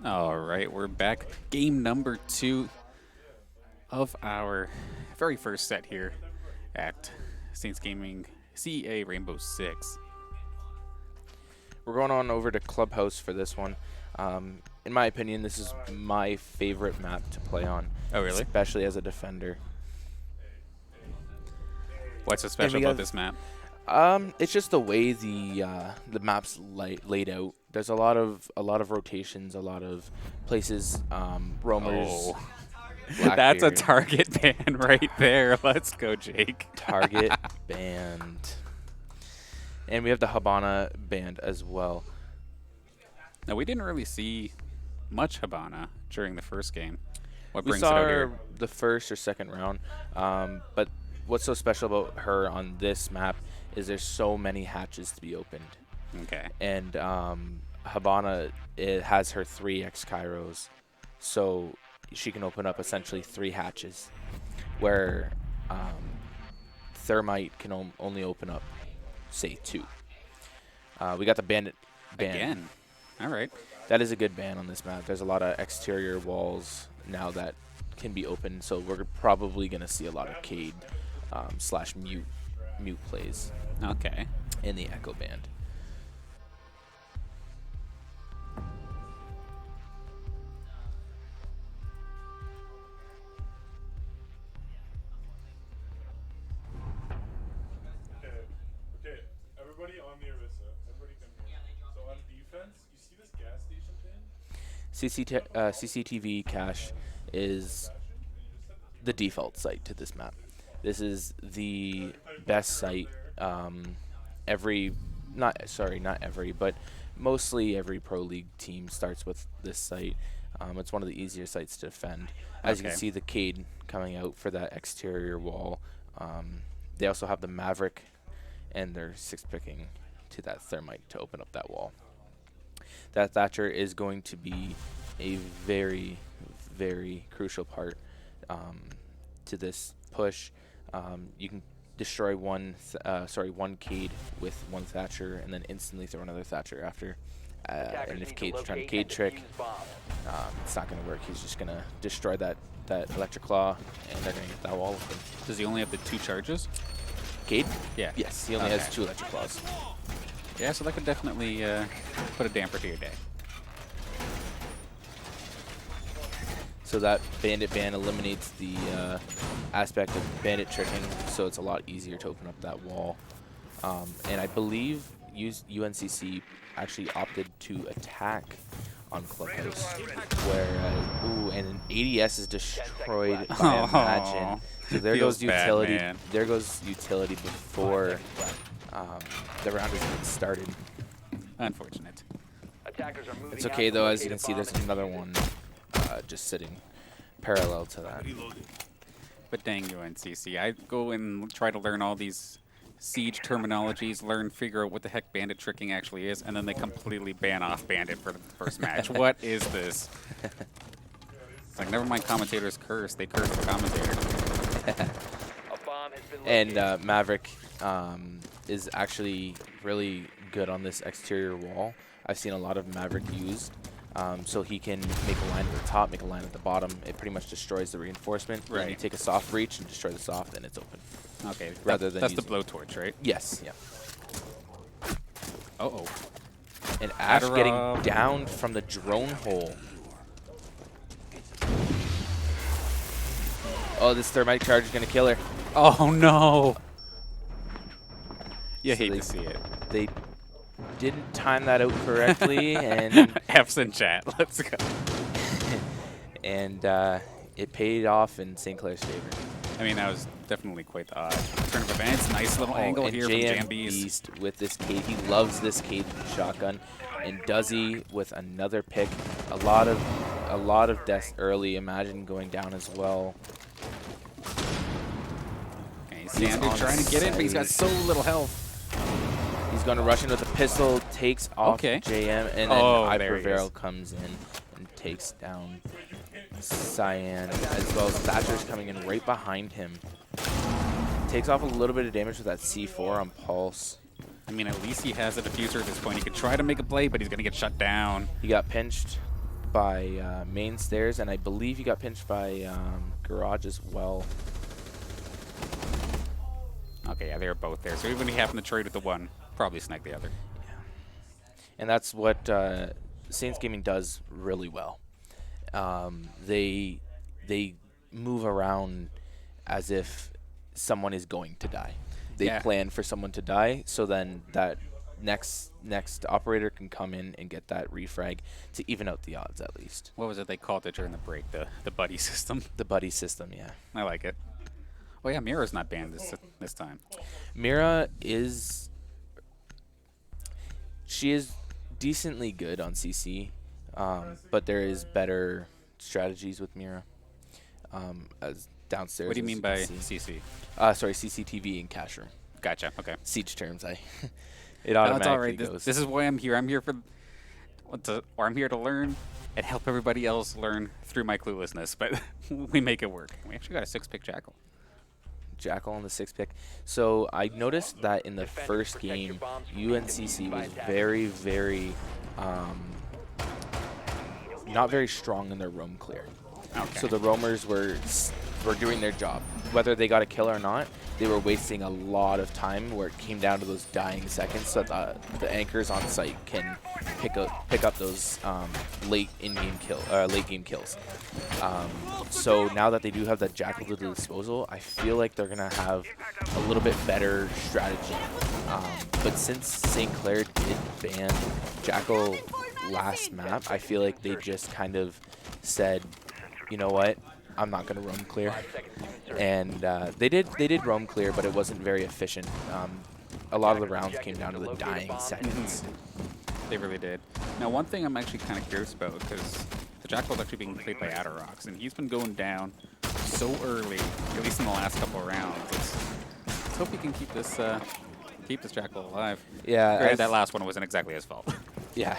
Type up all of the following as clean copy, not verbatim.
All right, we're back. Game number 2 of our very first set here at Saints Gaming CEA Rainbow Six. We're going on over to Clubhouse for this one. In my opinion, this is my favorite map to play on. Oh, really? Especially as a defender. What's so special about this map? It's just the way the map's laid out. There's a lot of rotations, a lot of places, roamers. Oh. That's a target ban right there. Let's go, Jake. Target band. And we have the Habana band as well. Now, we didn't really see much Habana during the first game. What We brings it saw out her here? the first or second round, but what's so special about her on this map is there's so many hatches to be opened. Okay. And Habana, it has her 3x Kairos, so she can open up essentially 3 hatches, where Thermite can only open up, say, 2. We got the Bandit ban. Again. All right. That is a good ban on this map. There's a lot of exterior walls now that can be opened, so we're probably going to see a lot of Cade slash mute plays Okay. in the Echo band. Okay, everybody on the Arissa. Everybody come here. So on defense, you see this gas station thing? CCTV cache is the default site to this map. This is the best site. Not every, but mostly every Pro League team starts with this site. It's one of the easier sites to defend. As you Okay. can see, the Cade coming out for that exterior wall. They also have the Maverick, and they're 6-picking to that Thermite to open up that wall. That Thatcher is going to be a very, very crucial part to this push. You can destroy one Cade with one Thatcher, and then instantly throw another Thatcher after. And if Cade's trying to Cade trick, it's not going to work. He's just going to destroy that Electric Claw, and they're going to get that wall open. Does he only have the 2 charges? Cade? Yeah. Yes, he only has 2 Electric Claws. Yeah, so that could definitely put a damper to your day. So that Bandit ban eliminates the aspect of Bandit tricking, so it's a lot easier to open up that wall. And I believe UNCC actually opted to attack on Clubhouse, where and an ADS is destroyed by Imagine. So there Feels goes bad, utility. man. There goes utility before the round is even started. Unfortunate. It's okay though, as you can see, there's another one just sitting parallel to that. But dang UNCC, I go and try to learn all these siege terminologies, figure out what the heck bandit tricking actually is, and then they completely ban off bandit for the first match. What is this? It's like, never mind commentators curse, they curse the commentator. And Maverick is actually really good on this exterior wall. I've seen a lot of Maverick used. So he can make a line at the top, make a line at the bottom. It pretty much destroys the reinforcement. Right. Then you take a soft breach and destroy the soft, and it's open. Okay, Rather than that's the using- blowtorch, right? Yes, yeah. Uh-oh. And Ash getting Adderall. down from the drone hole. Oh, this Thermite charge is going to kill her. Oh, no. You So hate they- to see it. They didn't time that out correctly, and F's in chat. Let's go. and it paid off in St. Clair's favor. I mean, that was definitely quite the odd turn of events. Nice little angle and here from JM Jambies. Beast with this Cade. He loves this Cade shotgun, and does he with another pick? A lot of deaths early. Imagine going down as well. Okay, Sander trying to get in, but he's got so little health. He's going to rush in with a pistol, takes off Okay. JM, and then Oh, there he Ipervero is. comes in and takes down Cyan, as well as Thatcher's coming in right behind him. Takes off a little bit of damage with that C4 on Pulse. I mean, at least he has a diffuser at this point. He could try to make a play, but he's going to get shut down. He got pinched. by main stairs, and I believe he got pinched by garage as well. Okay, yeah, they were both there. So even if he happened to trade with the one, probably snag the other. Yeah. And that's what Saints Gaming does really well. They move around as if someone is going to die. They plan for someone to die, so then that next operator can come in and get that refrag to even out the odds at least. What was it they called it during the break? The buddy system. The buddy system, yeah. I like it. Oh yeah, Mira's not banned this time. Mira is decently good on CC, but there is better strategies with Mira. As downstairs. What do you mean by CC? Sorry, CCTV and cash room. Gotcha. Okay. Siege terms. It automatically all right. goes. This is why I'm here. I'm here I'm here to learn and help everybody else learn through my cluelessness. But we make it work. We actually got a 6-pick Jackal. Jackal on the 6-pick. So I noticed that in the first game, UNCC was very, very not very strong in their roam clear. Okay. So the roamers were doing their job. Whether they got a kill or not, they were wasting a lot of time where it came down to those dying seconds so that the anchors on site can pick up those late game kills. So now that they do have that Jackal to the disposal, I feel like they're gonna have a little bit better strategy. But since St. Clair did ban Jackal last map, I feel like they just kind of said, you know what, I'm not going to roam clear. And they did roam clear, but it wasn't very efficient. A lot of the rounds came down to the dying seconds. They really did. Now, one thing I'm actually kind of curious about, because the Jackal's actually being played by Atterox, and he's been going down so early, at least in the last couple of rounds. Let's hope he can keep this Jackal alive. Yeah. Granted, that last one wasn't exactly his fault. Yeah.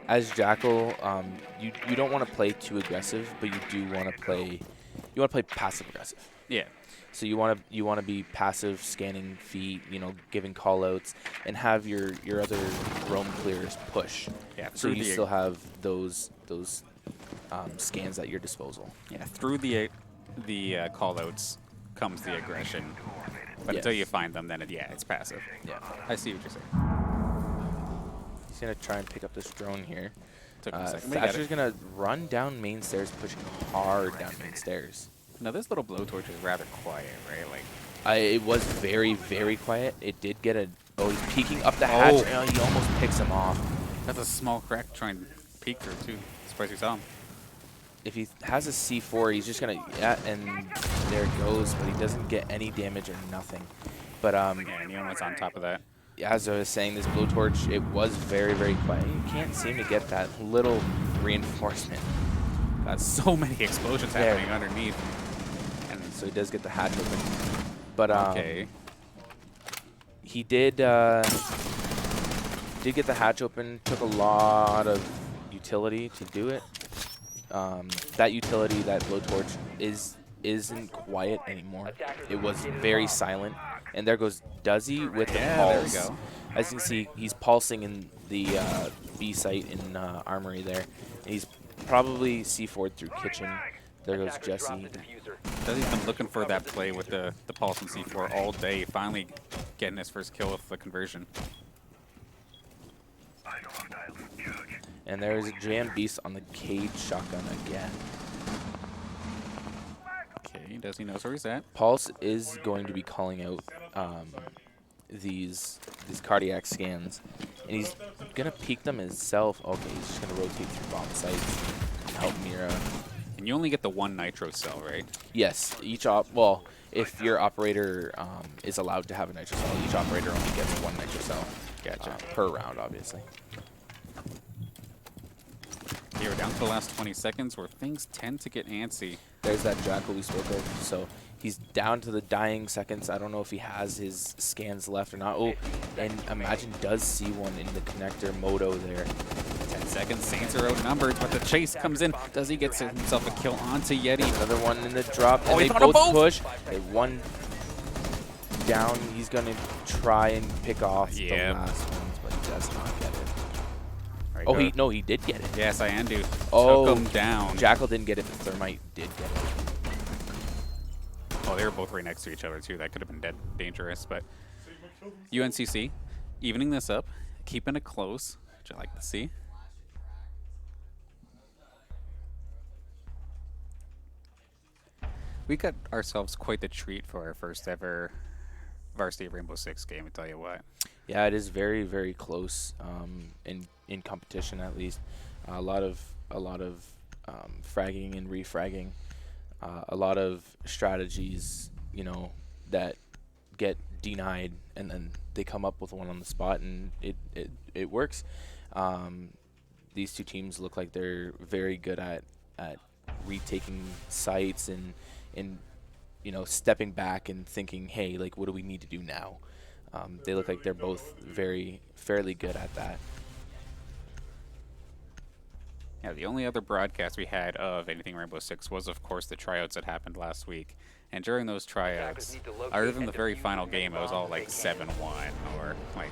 As Jackal, you don't want to play too aggressive, but you do want to play. You want to play passive aggressive. Yeah. So you want to be passive, scanning feet, giving callouts, and have your other roam clears push. Yeah. So you still have those scans at your disposal. Yeah. Through the callouts comes the aggression, but Yes. until you find them, then it's passive. Yeah. I see what you're saying. He's going to try and pick up this drone here. Took him a second. We got Thatcher's it. going to run down main stairs, pushing hard down main stairs. Now, this little blowtorch is rather quiet, right? Like, It was very, very quiet. It did get oh, he's peeking up the hatch. Oh, he almost picks him off. that's a small crack to try and peek through, too. Surprised you saw him. If he has a C4, he's just going to, and there it goes, but he doesn't get any damage or nothing. But, Yeah, and Neon was on top of that. as I was saying, this blowtorch, it was very, very quiet. You can't seem to get that little reinforcement. Got so many explosions happening underneath. And so he does get the hatch open. But Okay. he did get the hatch open. Took a lot of utility to do it. That utility, that blowtorch, isn't quiet anymore. It was very silent. And there goes Duzzy with the pulse. There we go. As you can see, he's pulsing in the B site in Armory there. And he's probably C4'd through kitchen. There goes Jesse. Duzzy's been looking for that play with the pulse and C4 all day, finally getting his first kill with the conversion. And there's a Jam Beast on the cage shotgun again. Okay, Duzzy knows where he's at. Pulse is going to be calling out these cardiac scans, and he's gonna peek them himself. Okay, he's just gonna rotate through bomb sites and help Mira. And you only get the one nitro cell, right? Yes, if your operator is allowed to have a nitro cell, each operator only gets one nitro cell. Gotcha. Per round, obviously. Here, we're down to the last 20 seconds where things tend to get antsy. There's that Jackal we spoke of. So he's down to the dying seconds. I don't know if he has his scans left or not. Oh, and imagine does see one in the connector moto there. 10 seconds, Saints are outnumbered, but the chase comes in. Duzzy gets himself a kill onto Yeti. Another one in the drop, and Oh, he they found them both both! push. They one down. He's going to try and pick off the last ones, but he does not get it. Right, Oh, go. he did get it. Yeah, Cyandu Oh, took him down. Jackal didn't get it, but Thermite did get it. Oh, they were both right next to each other, too. That could have been dead dangerous, but UNCC evening this up, keeping it close, which I like to see. We got ourselves quite the treat for our first ever Varsity Rainbow Six game, I tell you what. Yeah, it is very, very close in competition, at least. A lot of fragging and refragging. A lot of strategies, you know, that get denied, and then they come up with one on the spot, and it works. These two teams look like they're very good at retaking sites and you know, stepping back and thinking, hey, like, what do we need to do now? They look like they're both fairly good at that. Yeah, the only other broadcast we had of anything Rainbow Six was, of course, the tryouts that happened last week. And during those tryouts, other than the very final game, it was all like 7-1 or like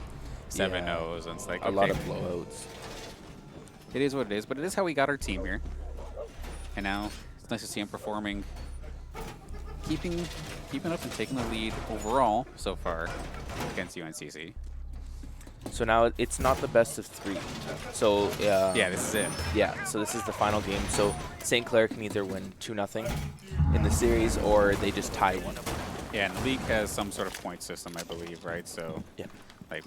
7-0s, and it's like, a lot of blowouts. It is what it is, but it is how we got our team here. And now it's nice to see him performing, keeping up and taking the lead overall so far against UNCC. So now it's not the best of 3. So yeah, this is it. Yeah, so this is the final game. So St. Clair can either win 2-0 in the series, or they just tie 1. Yeah, and the league has some sort of point system, I believe, right? So yeah, like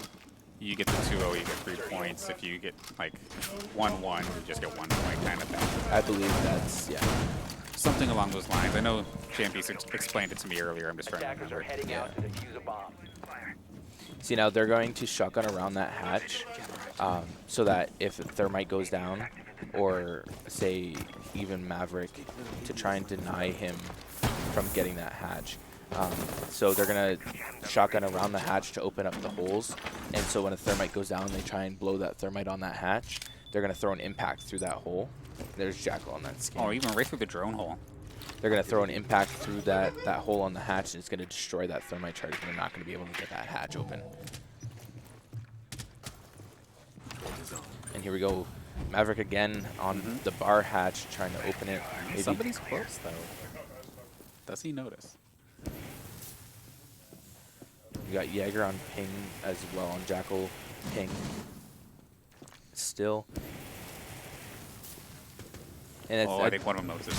you get the 2-0, you get 3 points. If you get like 1-1, you just get 1 point kind of thing. I believe that's something along those lines. I know Champions explained it to me earlier. I'm just trying to remember. Yeah. See, now they're going to shotgun around that hatch, so that if Thermite goes down, or say even Maverick, to try and deny him from getting that hatch. So they're going to shotgun around the hatch to open up the holes, and so when a Thermite goes down, they try and blow that Thermite on that hatch. They're going to throw an impact through that hole. There's Jackal on that skin. Oh, even right through the drone hole. They're going to throw an impact through that hole on the hatch, and it's going to destroy that Thermite charge, and they're not going to be able to get that hatch open. And here we go. Maverick again on the bar hatch, trying to open it. Maybe. Somebody's close, though. Does he notice? You got Jaeger on ping as well, on Jackal ping. Still. And it's, I think one of them notices.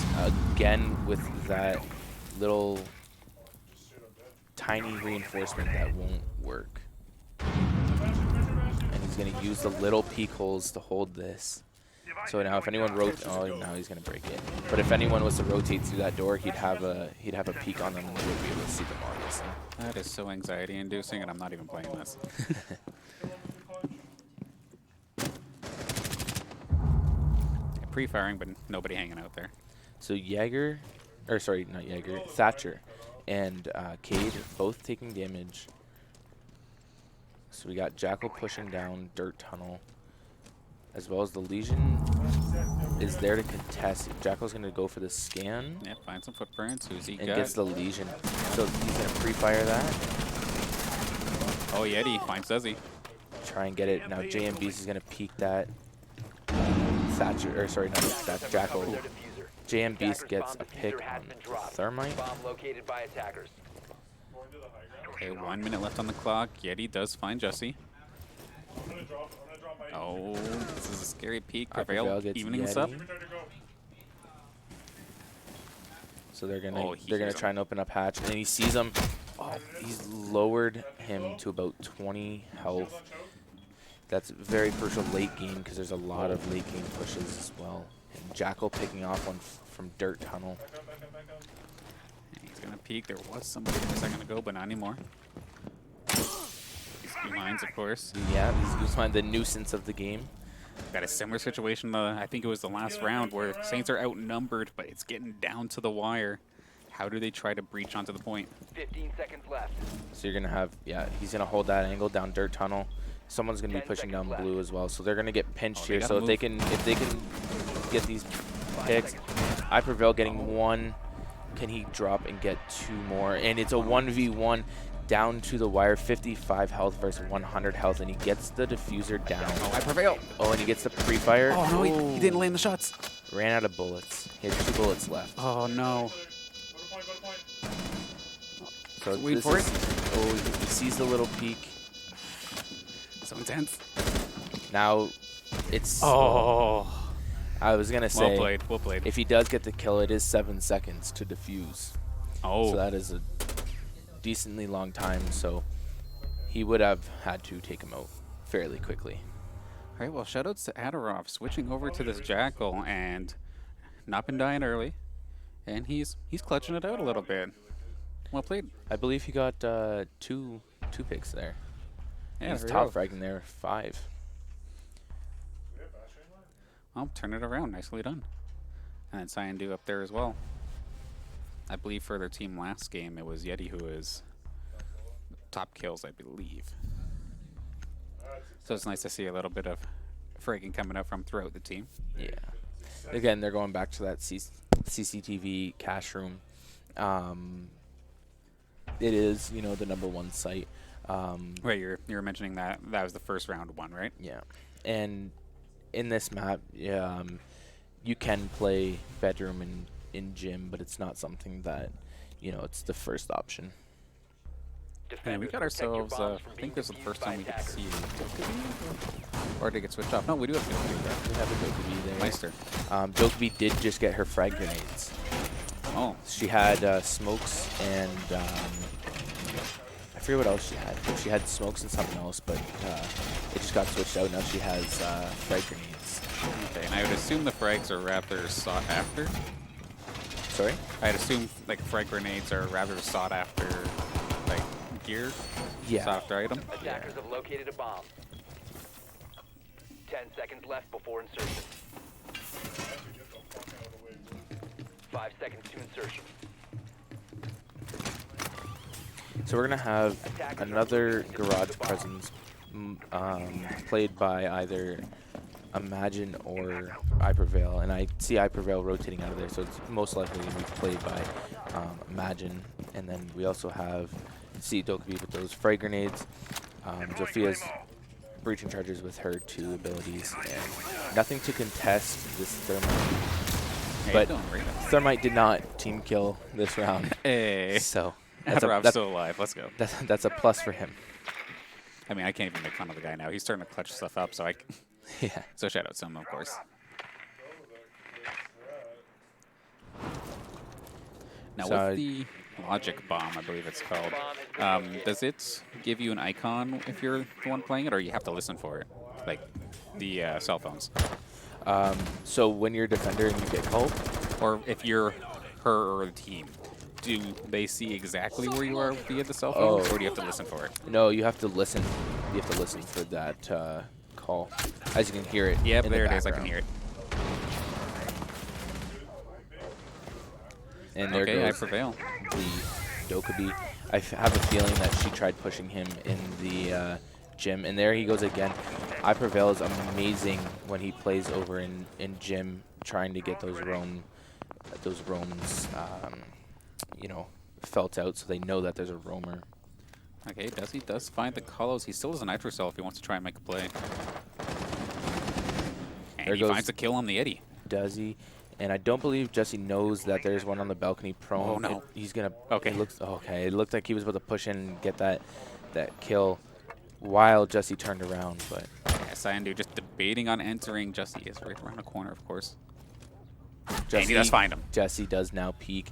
Again, with that little tiny reinforcement that won't work. And he's going to use the little peek holes to hold this. So now if anyone now he's going to break it. But if anyone was to rotate through that door, he'd have a peek on them, and they would be able to see them, obviously. That is so anxiety-inducing, and I'm not even playing this. Pre-firing, but nobody hanging out there. So Jaeger, or sorry, not Jaeger, Thatcher and Cade both taking damage. So we got Jackal pushing down Dirt Tunnel, as well as the Legion is there to contest. Jackal's going to go for the scan. Yeah, find some footprints. Who's he and got? gets the Legion. So he's going to pre-fire that. Oh, Yeti finds Duzzy. Try and get it. Now JMB's is going to peek that. Thatcher, or sorry, not that Jackal. JMB's gets a pick on Thermite. Okay, 1 minute left on the clock. Yeti does find Jesse. Oh, this is a scary peek. Prevail evening this up. So they're gonna try and open up hatch, and he sees him. Oh, he's lowered him to about 20 health. That's very crucial late game, because there's a lot of late game pushes as well. And Jackal picking off one from Dirt Tunnel. He's gonna peek. There was somebody a second ago, but not anymore. These mines, of course. Yeah, these mines, the nuisance of the game. Got a similar situation. I think it was the last round where Saints are outnumbered, but it's getting down to the wire. How do they try to breach onto the point? 15 seconds left. So you're gonna have, he's gonna hold that angle down Dirt Tunnel. Someone's gonna be pushing down blue as well, so they're gonna get pinched here. So if they can get these picks, I Prevail getting one. Can he drop and get 2 more? And it's a 1v1. down to the wire, 55 health versus 100 health, and he gets the diffuser down. Oh, I prevail. Oh, and he gets the pre-fire. Oh, no, he didn't land the shots. Ran out of bullets. He had 2 bullets left. Oh, no. Go to point. So Wait for it. Oh, he sees the little peak. So intense. Now, it's... Oh. I was going to say... Well played. If he does get the kill, it is 7 seconds to defuse. Oh. So that is a decently long time, so he would have had to take him out fairly quickly. All right, well, shoutouts to Adorov switching over to this Jackal and not been dying early. And he's clutching it out a little bit. Well played. I believe he got two picks there. Yeah, He's there we top go. fragging there 5. Well, turn it around. Nicely done. And then Cyandu up there as well. I believe for their team last game, it was Yeti who was top kills, I believe. So it's nice to see a little bit of fragging coming up from throughout the team. Yeah. Again, they're going back to that CCTV cache room. It is, the #1 site. Right, you're mentioning that was the first round one, right? Yeah. And in this map, you can play bedroom in gym, but it's not something that, it's the first option. And we got ourselves, I think this is the first time we get to see or did it get switched off? No, we do have to do that. We have a Dokkaebi there. Meister. Dokkaebi did just get her frag grenades. Oh. She had smokes and I forget what else she had. She had smokes and something else, but it just got switched out. Now she has frag grenades. Okay, and I would assume the frags are rather sought after. Sorry? I'd assume like frag grenades are rather sought after, like gear. Yeah. Sought after item. Attackers have located a bomb. 10 seconds left before insertion. 5 seconds to insertion. So we're gonna have another garage presence played by either Imagine or I Prevail, and I see I Prevail rotating out of there, so it's most likely going to be played by Imagine. And then we also have Dokkaebi with those frag grenades. Zophia's breaching charges with her 2 abilities, and nothing to contest this Thermite. But Thermite did not team kill this round. Hey. So Adorab's still alive. Let's go. that's a plus for him. I mean, I can't even make fun of the guy now. He's starting to clutch stuff up, so Yeah. So shout out to him, of course. Now So with the logic bomb, I believe it's called, does it give you an icon if you're the one playing it, or you have to listen for it, like the cell phones? So when you're a defender and you get called, Or if you're her or the team, do they see exactly where you are via the cell phone, or do you have to listen for it? no, you have to listen. You have to listen for that call, as you can hear it. Yep, in there the it is. I can background. hear it. And there Okay, I goes prevail. the Dokkaebi. I have a feeling that she tried pushing him in the gym, and there he goes again. I Prevail is amazing when he plays over in gym, trying to get those roams, felt out so they know that there's a roamer. Okay, he does find the colors. He still has a nitro cell if he wants to try and make a play. And There he goes- finds a kill on the Eddie. Does he? And I don't believe Jesse knows that there's one on the balcony prone. Oh, no. He's gonna. Okay. It looked like he was about to push in and get that kill, while Jesse turned around. But Yeah, Cyandu just debating on entering. Jesse is right around the corner, of course. Jesse, And he does find him. Jesse does now peek.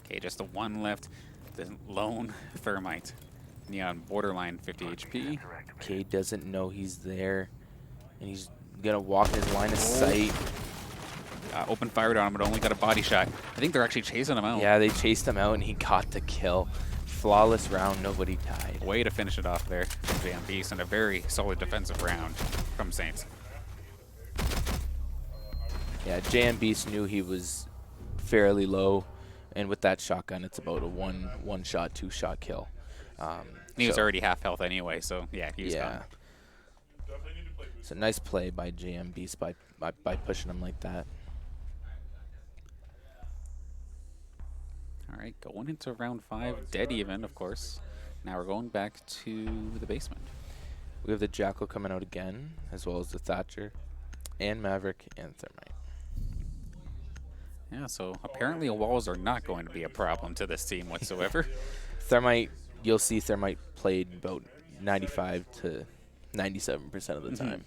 Okay, just the one left. The lone Thermite. Neon borderline 50 HP. Cade doesn't know he's there, and he's gonna walk in his line of sight. Open fired on him, but only got a body shot. I think they're actually chasing him out. Yeah, they chased him out, and he got the kill. Flawless round, nobody died. Way to finish it off there from Jam Beast, and a very solid defensive round from Saints. Yeah, JM Beast knew he was fairly low, and with that shotgun, it's about a one shot, 2 shot kill. He was so- already half health anyway, so yeah, he was gone. So nice play by JM Beast by pushing him like that. All right, going into round 5, dead even, of course. Now we're going back to the basement. We have the Jackal coming out again, as well as the Thatcher, and Maverick, and Thermite. Yeah, so apparently walls are not going to be a problem to this team whatsoever. Thermite, you'll see Thermite played about 95 to 97% of the time.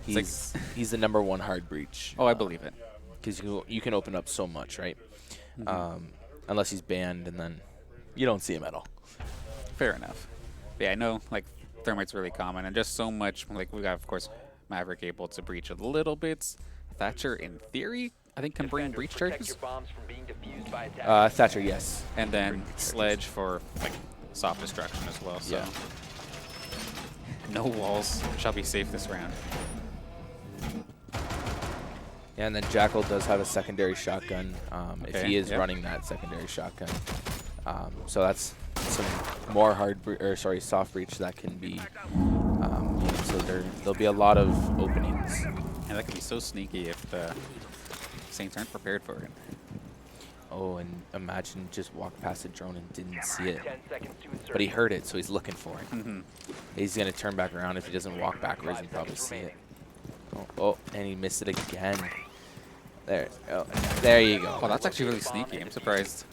He's the #1 hard breach. Oh, I believe it. Because you can open up so much, right? Unless he's banned, and then you don't see him at all. Fair enough. Yeah, I know, like, Thermite's really common, and just so much, like, we got, of course, Maverick able to breach a little bit. Thatcher, in theory, I think can bring breach charges. Thatcher, yes. And then Sledge for, like, soft destruction as well, so. Yeah. No walls shall be safe this round. Yeah, and then Jackal does have a secondary shotgun if he is yep. running that secondary shotgun. So that's some more soft breach that can be. So there'll be a lot of openings. And that could be so sneaky if the Saints aren't prepared for it. Oh, and imagine just walked past the drone and didn't see it. But he heard it, so he's looking for it. He's going to turn back around. If he doesn't walk backwards, he'll probably see it. Oh, and he missed it again. There you go. Oh, that's actually really sneaky. I'm surprised.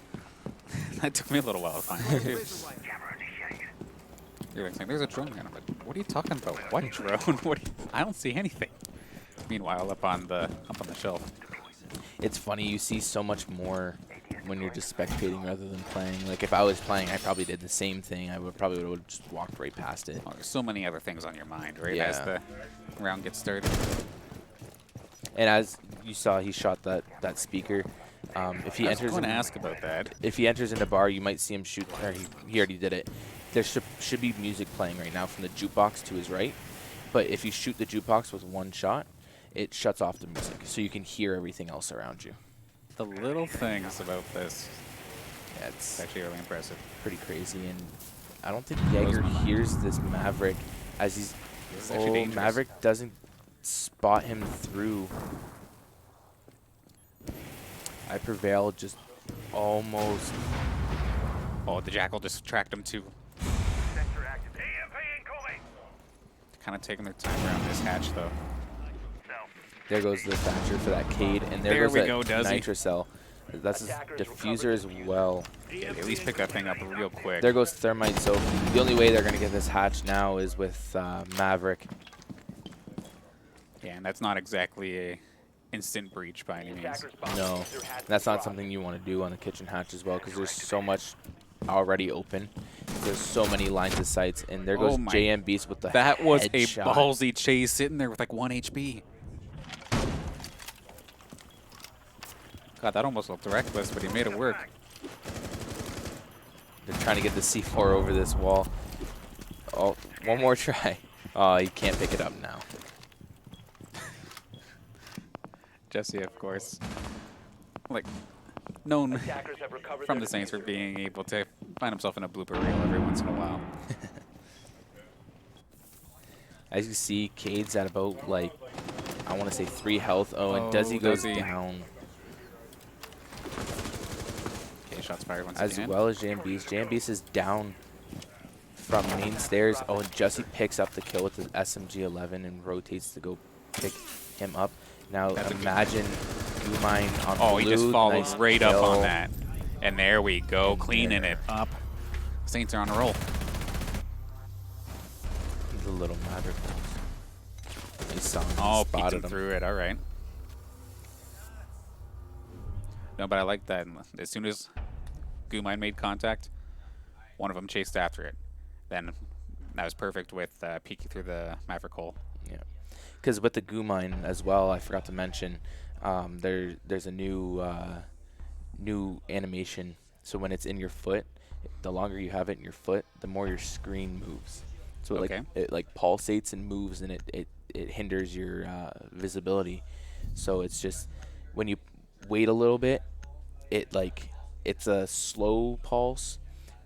That took me a little while to find out, too. You're like, there's a drone here. I'm like, what are you talking about? What drone? I don't see anything. Meanwhile, up on the shelf. It's funny, you see so much more when you're just spectating rather than playing. Like, if I was playing, I probably did the same thing. I would probably would have just walked right past it. Oh, there's so many other things on your mind, right? Yeah. As the round gets started. And as you saw, he shot that speaker. If he I was enters, going to ask about that. If he enters into bar, you might see him shoot. Or he already did it. There should be music playing right now from the jukebox to his right. But if you shoot the jukebox with one shot, it shuts off the music, so you can hear everything else around you. The little things about this. Yeah, it's actually really impressive. Pretty crazy, and I don't think Jaeger hears this Maverick as he's. Oh, Maverick doesn't spot him through. I Prevail just almost. Oh, the Jackal just tracked him too. Kind of taking their time around this hatch, though. There goes the Thatcher for that Cade, and there goes that Nitrocell. That's his diffuser as well. Yeah, at least pick that thing up real quick. There goes Thermite, so the only way they're going to get this hatch now is with Maverick. Yeah, and that's not exactly a instant breach by any means. No, that's not something you want to do on the kitchen hatch as well, because there's so much already open. There's so many lines of sights, and there goes JM Beast with the That was a headshot. ballsy chase sitting there with like 1 HP. God, that almost looked reckless, but he made it work. They're trying to get the C4 over this wall. Oh, one more try. Oh, he can't pick it up now. Jesse, of course, like, known from the Saints for being able to find himself in a blooper reel every once in a while. As you see, Cade's at about, like, I want to say 3 health. Oh, and Desi goes down. Okay, shots fired once As again. well as JM Beast. JM Beast is down from main stairs. Oh, and Jesse picks up the kill with the SMG-11 and rotates to go pick him up. Now imagine Gumine on blue. Oh, he just followed nice right kill. up on that. And there we go, cleaning it up. Saints are on a roll. The little Maverick. He saw him, Oh, peeked spotted him him through it. All right. No, but I like that. As soon as Gumine made contact, one of them chased after it. Then that was perfect with peeking through the Maverick hole. Yeah. Because with the Gumine as well, I forgot to mention, there's a new animation. So when it's in your foot, the longer you have it in your foot, the more your screen moves. So it pulsates and moves, and it hinders your visibility. So it's just when you wait a little bit, it's a slow pulse,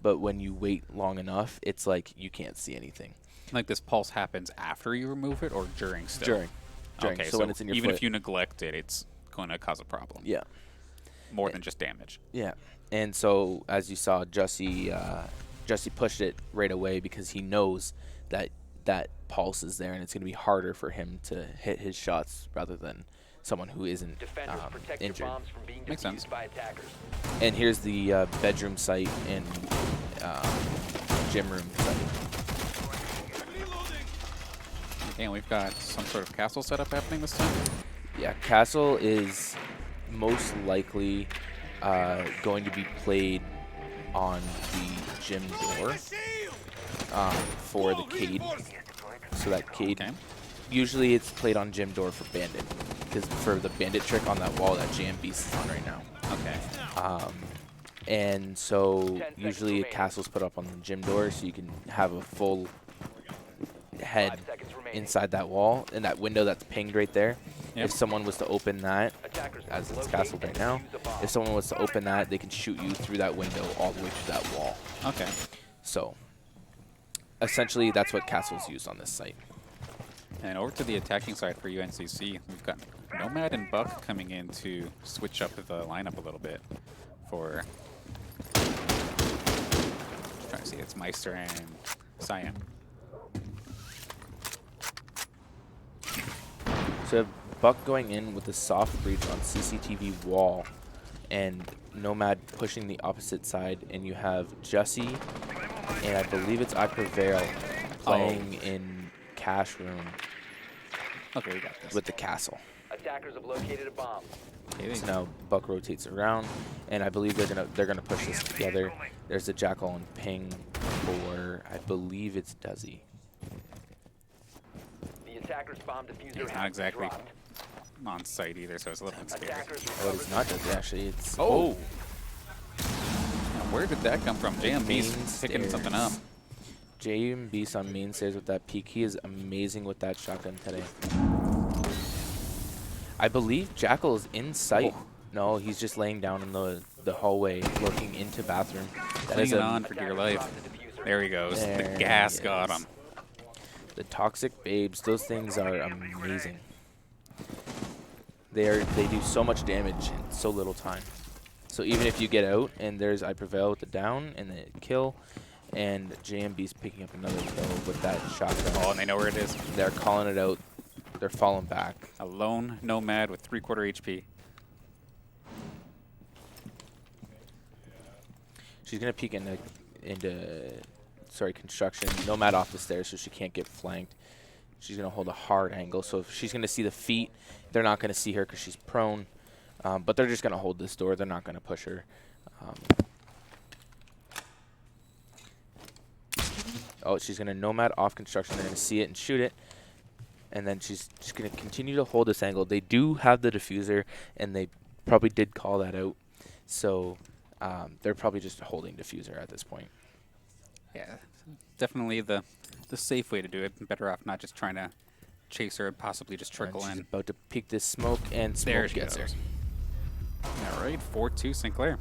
but when you wait long enough, it's like you can't see anything. Like this pulse happens after you remove it or during still? During. Okay, so when it's in your even foot. if you neglect it, it's going to cause a problem. Yeah. more than just damage. Yeah, and so as you saw, Jussie pushed it right away because he knows that that pulse is there, and it's going to be harder for him to hit his shots rather than someone who isn't Defenders, protect injured. your bombs from being Makes sense. defused by attackers. And here's the bedroom site and gym room site. And we've got some sort of castle setup happening this time. Yeah, castle is most likely going to be played on the gym door for the Cade. So that Cade, Okay. usually it's played on gym door for bandit, because for the bandit trick on that wall that JM Beast is on right now. Okay. And so 10 seconds usually a remaining. castle's put up on the gym door so you can have a full head 5 seconds remaining. inside that wall, and that window that's pinged right there. Yep. If someone was to open that, Attackers as it's locate castled right and now, defuse a bomb. if someone was to open that, they can shoot you through that window all the way to that wall. Okay. So essentially that's what castles use on this site. And over to the attacking side for UNCC, we've got Nomad and Buck coming in to switch up the lineup a little bit for... trying to see, it's Meister and Cyan. So you have Buck going in with a soft breach on CCTV wall, and Nomad pushing the opposite side, and you have Jussie, and I believe it's I Prevail playing in cash room Okay, we got this. with the castle. Attackers have located a bomb. Okay, So now Buck rotates around, and I believe they're gonna push this together. There's a Jackal and Ping for, I believe it's Duzzy. The attacker's bomb diffuser It's has not been exactly dropped. on site either, so it's a little bit scary. Attackers Oh, it's not Duzzy actually. It's Oh! Now, where did that come from? JMB's Main picking something up. stairs. JM Beast on main stairs with that peek. He is amazing with that shotgun today. I believe Jackal is in sight. Oh. No, he's just laying down in the hallway looking into bathroom. That is Clinging on for Attackers dear life. dropped the diffuser. There he goes. There The gas he got is. him. The toxic babes. Those things are amazing. They do so much damage in so little time. So even if you get out and there's I Prevail with the down and the kill, and JMB's picking up another kill with that shotgun. Oh, and they know where it is. They're calling it out. They're falling back. A lone Nomad with 3/4 HP. She's gonna peek into construction. Nomad off the stairs, so she can't get flanked. She's gonna hold a hard angle, so if she's gonna see the feet, they're not gonna see her because she's prone. But they're just gonna hold this door. They're not gonna push her. Oh, she's gonna Nomad off construction. They're gonna see it and shoot it, and then she's just gonna continue to hold this angle. They do have the diffuser, and they probably did call that out. So they're probably just holding diffuser at this point. Yeah, definitely the safe way to do it. Better off not just trying to chase her and possibly just trickle And she's in. about to peek this smoke, and There smoke she gets her. goes. All right, 4-2 Sinclair.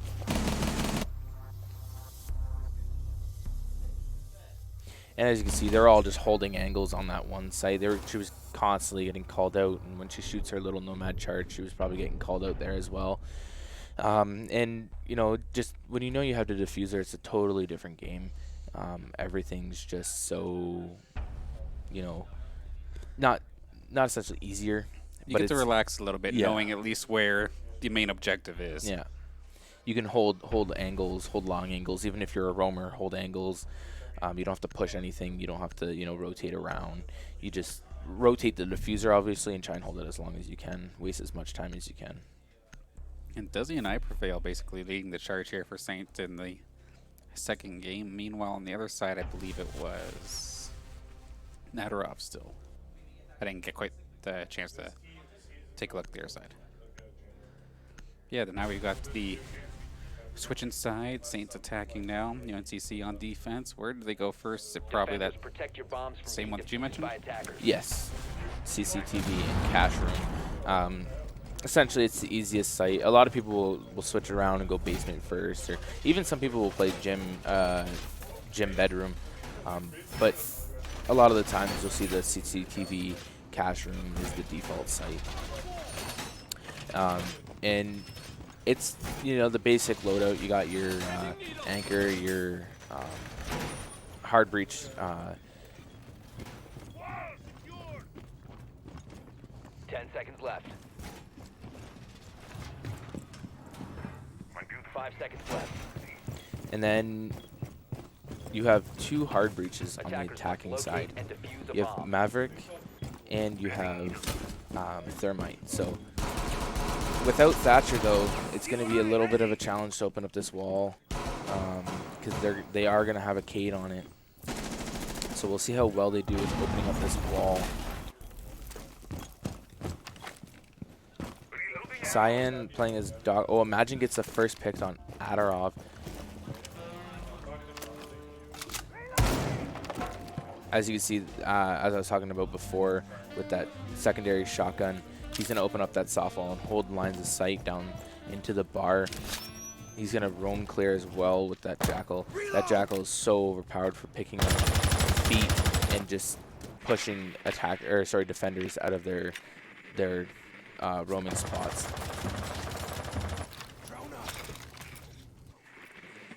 And as you can see, they're all just holding angles on that one side. She was constantly getting called out, and when she shoots her little Nomad charge, she was probably getting called out there as well. And you know, just when you know you have the diffuser, it's a totally different game. Everything's just so, you know, not essentially easier. You but get to it's- relax a little bit, yeah. knowing at least where the main objective is. Yeah, you can hold angles, hold long angles. Even if you're a roamer, hold angles. You don't have to push anything. You don't have to, rotate around. You just rotate the diffuser, obviously, and try and hold it as long as you can. Waste as much time as you can. And Duzzy and I Prevail basically leading the charge here for Saint in the second game. Meanwhile, on the other side, I believe it was Nadarov still. I didn't get quite the chance to take a look at the other side. Yeah, then now we've got the switching sides. Saints attacking now. UNCC on defense. Where do they go first? Is it probably that Defenders, protect your bombs from same being one that you defused mentioned? by attackers. Yes, CCTV and cash room. Essentially, it's the easiest site. A lot of people will switch around and go basement first, or even some people will play gym bedroom. But a lot of the times, you'll see the CCTV cash room is the default site. And It's, the basic loadout. You got your anchor, your hard breach. 10 seconds left. 5 seconds left. And then you have 2 hard breaches on the Attackers must attacking locate side. and defuse a You have bomb. Maverick and you have Thermite. So without Thatcher, though, it's going to be a little bit of a challenge to open up this wall because they are going to have a Cade on it. So we'll see how well they do with opening up this wall. Cyan playing as Dog. Oh, Imagine gets the first pick on Adarov. As you can see, as I was talking about before, with that secondary shotgun, he's going to open up that soft wall and hold lines of sight down into the bar. He's going to roam clear as well with that Jackal. That Jackal is so overpowered for picking up feet and just pushing defenders out of their roaming spots.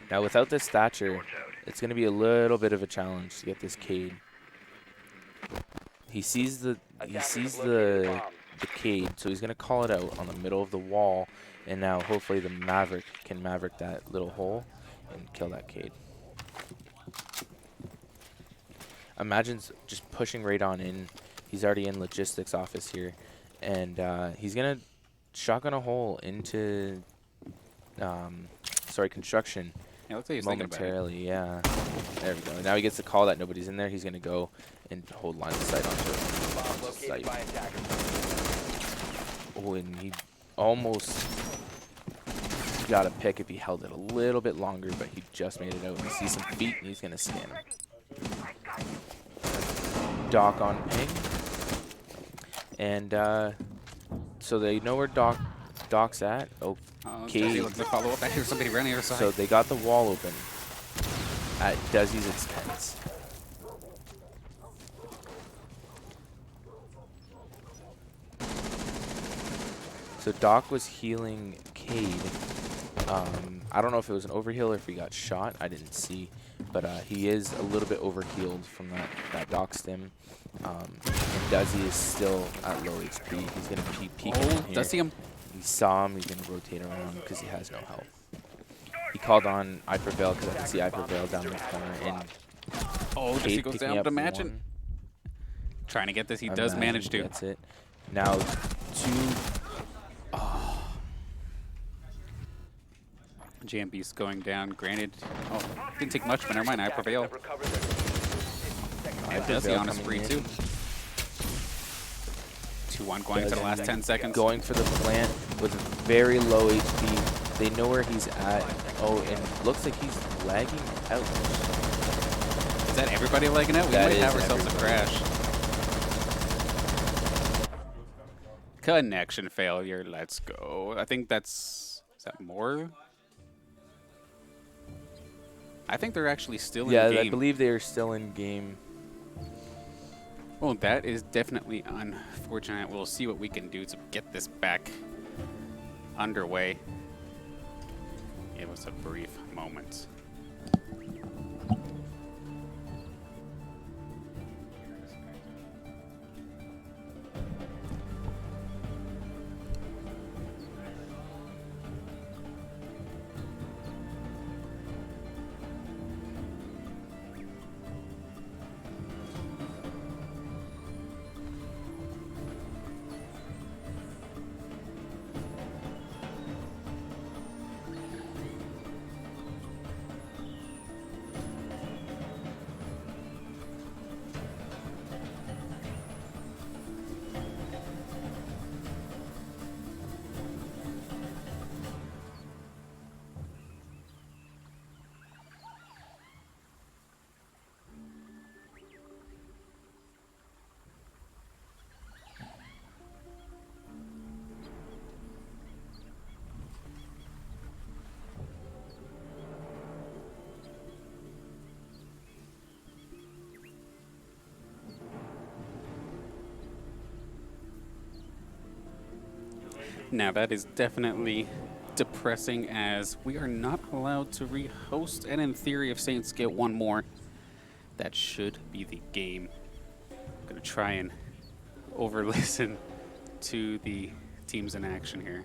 Now, without this Thatcher, it's going to be a little bit of a challenge to get this Cade. He sees the Cade, so he's going to call it out on the middle of the wall, and now hopefully the Maverick can Maverick that little hole and kill that Cade. Imagine's just pushing right on in. He's already in logistics office here, and he's going to shotgun a hole into construction. Yeah, looks like he's thinking about it. Momentarily, yeah. There we go. Now he gets the call that nobody's in there. He's going to go and hold line of sight onto Bomb the located site. by attackers. Oh, and he almost got a pick if he held it a little bit longer, but he just made it out. He sees some feet, and he's going to scan him. Doc on ping. And so they know where Doc's at. Oh, Jesse looks to follow up. I hear somebody running the other side. so they got the wall open at Desi's expense. So Doc was healing Cade. I don't know if it was an overheal or if he got shot. I didn't see. But he is a little bit overhealed from that Doc stim. And Desi is still at low HP. He's going to peek in here. Does see him? He saw him. He's going to rotate around because he has no health. He called on I Prevail because I can see I Prevail down the corner. And Jesse Cade goes picking down up to Imagine. one. Trying to get this. He does manage to. That's it. Now, 2. JMB's going down. Granted, didn't take much, but never mind. I Prevail. Desi on a spree too. 2-1 going to the last 10 seconds. Going for the plant with very low HP. They know where he's at. Oh, and looks like he's lagging out. Is that everybody lagging out? We That might is have ourselves a everybody. crash. Connection failure. Let's go. I think that's... Is that more? I think they're actually still in game. Yeah, I believe they are still in game. Well, that is definitely unfortunate. We'll see what we can do to get this back underway. It was a brief moment. Now that is definitely depressing as we are not allowed to rehost, and in theory, if Saints get one more, that should be the game. I'm going to try and over-listen to the teams in action here.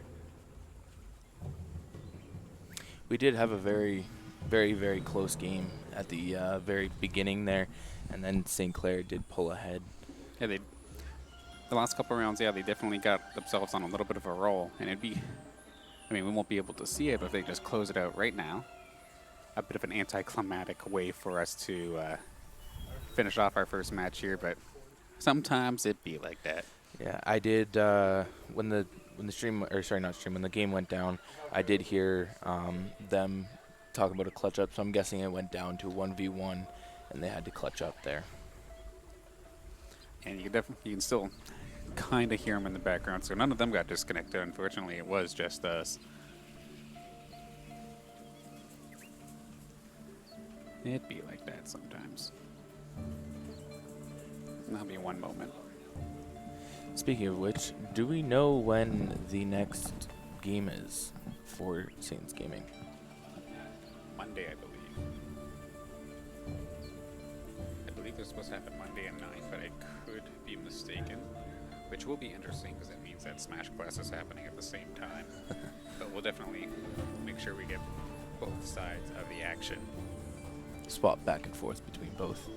We did have a very, very close game at the very beginning there, and then St. Clair did pull ahead. Yeah, the last couple rounds, yeah, they definitely got themselves on a little bit of a roll, and it'd be, I mean, we won't be able to see it, but if they just close it out right now, a bit of an anticlimactic way for us to finish off our first match here, but sometimes it be like that. Yeah, I did when the stream, or sorry, not stream, when the game went down, I did hear them talk about a clutch up, so I'm guessing it went down to 1v1, and they had to clutch up there. And you can still kind of hear them in the background, so none of them got disconnected. Unfortunately, it was just us. It'd be like that sometimes. That'll be one moment. Speaking of which, do we know when the next game is for Saints Gaming? Monday, I believe. I believe they're supposed to happen Monday at 9, but I could be mistaken, which will be interesting because it means that Smash Class is happening at the same time. But we'll definitely make sure we get both sides of the action. Swap back and forth between both.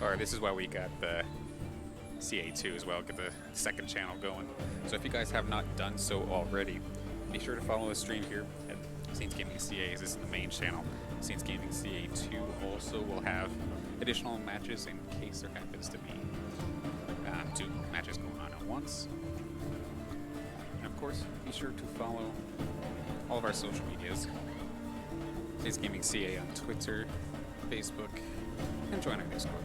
Or this is why we got the CA2 as well, get the second channel going. So if you guys have not done so already, be sure to follow the stream here at Saints Gaming CA. This is the main channel. Saints Gaming CA2 also will have additional matches in case there happens to be 2 matches going on at once. And of course, be sure to follow all of our social medias. Saints Gaming CA on Twitter, Facebook, and join our Discord.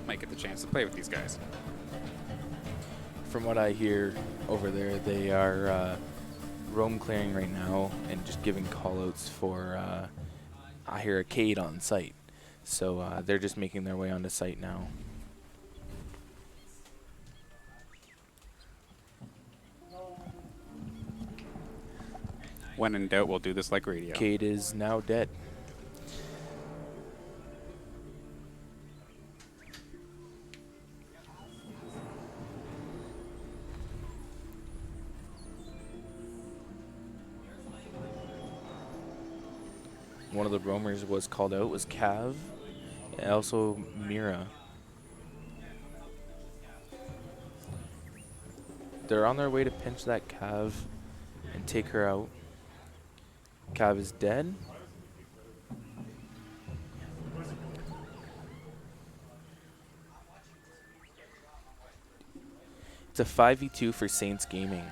Might get the chance to play with these guys. From what I hear over there, they are roam clearing right now and just giving callouts for, I hear, a Cade on site. So they're just making their way onto site now. When in doubt, we'll do this like radio. Cade is now dead. One of the roamers was called out was Cav, and also Mira. They're on their way to pinch that Cav and take her out. Cav is dead. It's a 5v2 for Saints Gaming.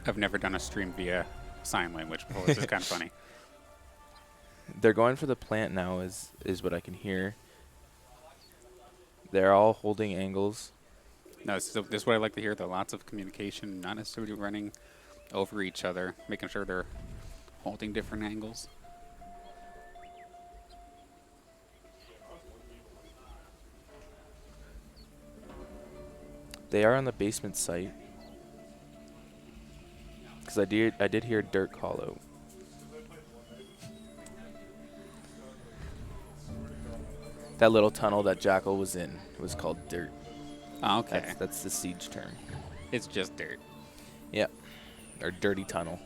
I've never done a stream via sign language before. This is kind of funny. They're going for the plant now, is what I can hear. They're all holding angles. No, this is what I like to hear, though. Lots of communication, not necessarily running over each other, making sure they're holding different angles. They are on the basement site. Because I did hear Dirt call out. That little tunnel that Jackal was in was called Dirt. Oh, okay. That's the siege term. It's just dirt. Yep. Or Dirty Tunnel.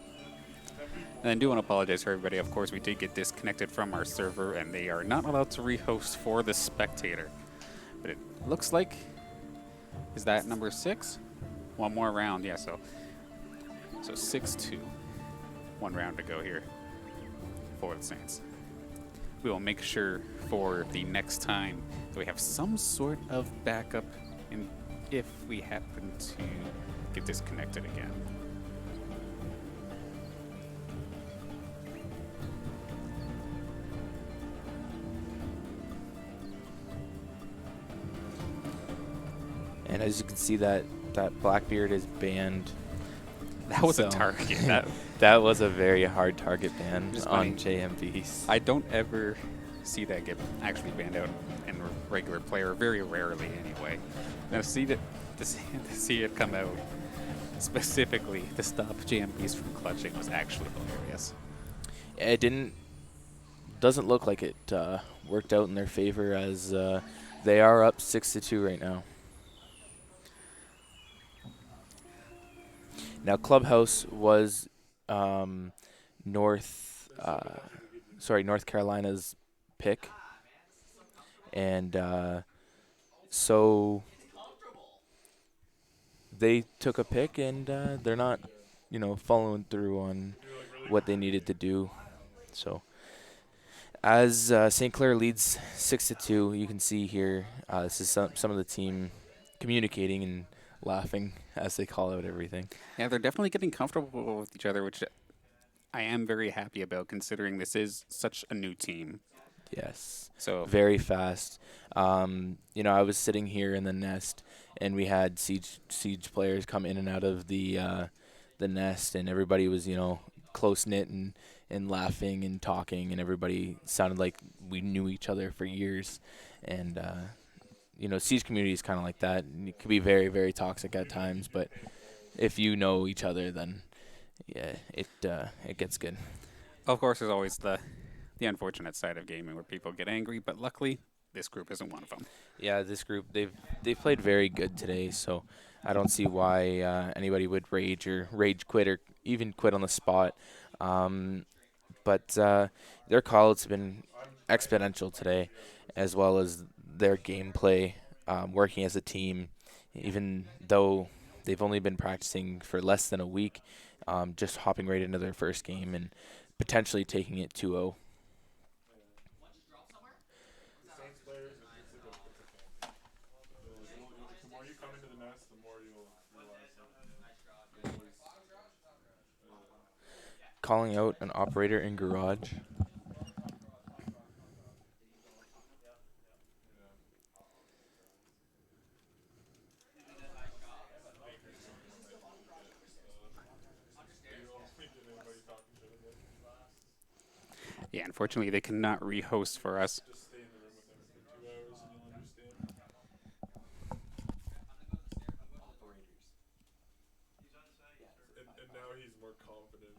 And I do want to apologize for everybody. Of course, we did get disconnected from our server, and they are not allowed to rehost for the spectator. But it looks like, is that number 6? One more round, yeah, so 6-2. One round to go here for the Saints. We will make sure for the next time that we have some sort of backup if we happen to get disconnected again. And as you can see, that Blackbeard is banned. That was a target. That was a very hard target ban Just on funny. JMVs. I don't ever see that get actually banned out in regular play, or very rarely anyway. Now see that to see it come out specifically to stop JMPs from clutching was actually hilarious. It doesn't look like it worked out in their favor, as they are up 6-2 right now. Now Clubhouse was North Carolina's pick, and so they took a pick, and they're not, following through on what they needed to do. So as St. Clair leads 6-2, you can see here this is some of the team communicating and laughing as they call out everything. Yeah, they're definitely getting comfortable with each other, which I am very happy about, considering this is such a new team. Yes. So very fast. I was sitting here in the nest, and we had siege players come in and out of the nest, and everybody was close knit and laughing and talking, and everybody sounded like we knew each other for years. And siege community is kind of like that. And it can be very, very toxic at times, but if you know each other, then yeah, it gets good. of course, there's always the unfortunate side of gaming where people get angry, but luckily this group isn't one of them. Yeah, this group, they've played very good today, so I don't see why anybody would rage quit or even quit on the spot. But their call-outs have been exponential today, as well as their gameplay, working as a team, even though they've only been practicing for less than a week, just hopping right into their first game and potentially taking it 2-0. Saints players, it's like a camp. The more you come into the nest, the more you'll realize that it was, Calling out an operator in garage. Yeah, unfortunately, they cannot rehost for us. just stay in the room with them for 2 hours and you'll understand. And now he's more confident,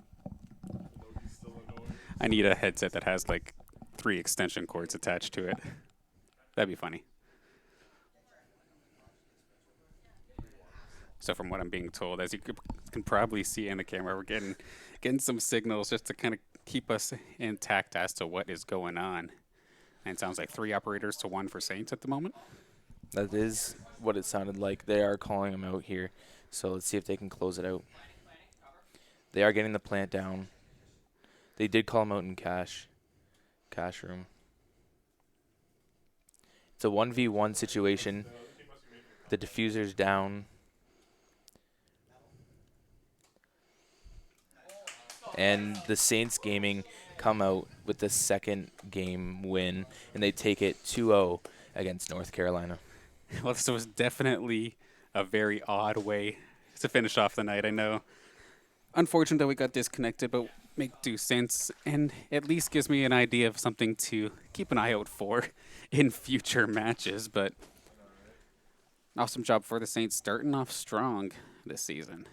even though he's still annoying. I need a headset that has like 3 extension cords attached to it. That'd be funny. So from what I'm being told, as you can probably see in the camera, we're getting some signals just to kind of keep us intact as to what is going on. And it sounds like 3 operators to 1 for Saints at the moment. That is what it sounded like. They are calling them out here, so let's see if they can close it out. They are getting the plant down. They did call them out in cash room. It's a 1v1 situation. The diffuser's down. And the Saints Gaming come out with the second game win, and they take it 2-0 against North Carolina. Well, this was definitely a very odd way to finish off the night. I know. Unfortunate that we got disconnected, but make do sense, and at least gives me an idea of something to keep an eye out for in future matches. But awesome job for the Saints, starting off strong this season.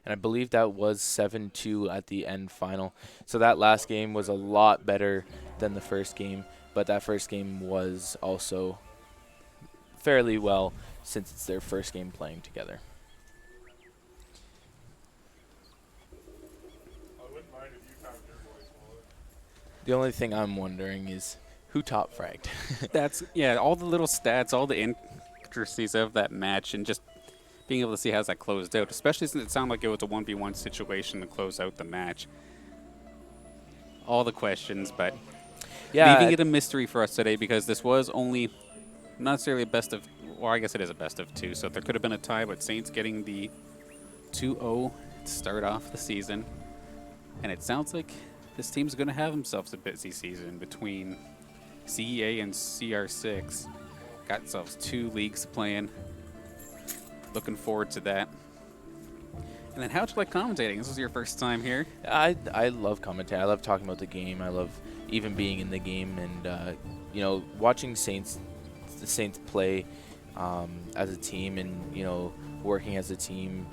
And I believe that was 7-2 at the end final. So that last game was a lot better than the first game, but that first game was also fairly well since it's their first game playing together. I wouldn't mind if you found your voice wallet. The only thing I'm wondering is who top fragged. That's, yeah, all the little stats, all the intricacies of that match, and just being able to see how that closed out, especially since it sounded like it was a 1v1 situation to close out the match. All the questions, but Yeah, leaving it a mystery for us today, because this was only not necessarily a best of, well, I guess it is a best of 2, so there could have been a tie, but Saints getting the 2-0 to start off the season. And it sounds like this team's going to have themselves a busy season between CEA and CR6. Got themselves 2 leagues playing. Looking forward to that. And then how'd you like commentating? This was your first time here. I love commentating. I love talking about the game. I love even being in the game, and watching the Saints play as a team, and working as a team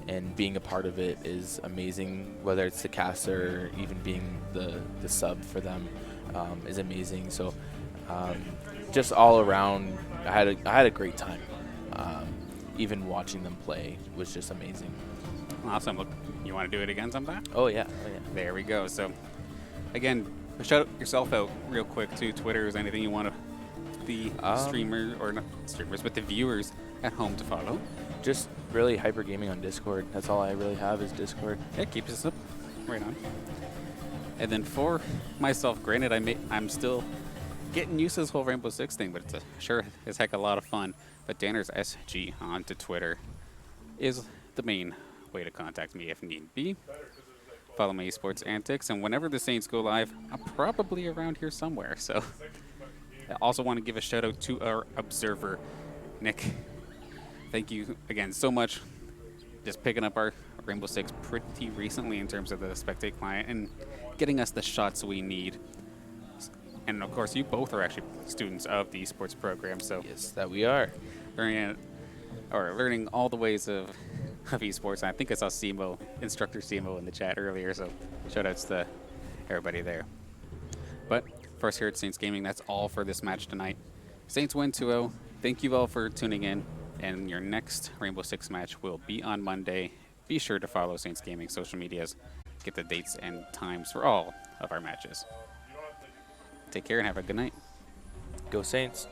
and being a part of it is amazing. Whether it's the caster or even being the sub for them is amazing. So just all around, I had a great time. Even watching them play was just amazing. Awesome. Look, you want to do it again sometime? Oh yeah. There we go. So, again, shout yourself out real quick to Twitter. Is anything you want the streamers, or not streamers, but the viewers at home to follow? Just really Hyper Gaming on Discord. That's all I really have is Discord. Yeah, keeps us up. Right on. And then for myself, granted, I'm still getting used to this whole Rainbow Six thing, but it's sure as heck a lot of fun. But Danner's SG onto Twitter is the main way to contact me if need be. Follow my esports antics, and whenever the Saints go live, I'm probably around here somewhere. So I also want to give a shout out to our observer, Nick. Thank you again so much. Just picking up our Rainbow Six pretty recently in terms of the Spectate client and getting us the shots we need. And of course, you both are actually students of the esports program, so Yes, that we are. learning all the ways of esports. And I think I saw instructor Simo in the chat earlier, so shout outs to everybody there. But for us here at Saints Gaming, that's all for this match tonight. Saints win 2-0. Thank you all for tuning in, and your next Rainbow Six match will be on Monday. Be sure to follow Saints Gaming social medias. Get the dates and times for all of our matches. Take care and have a good night. Go Saints.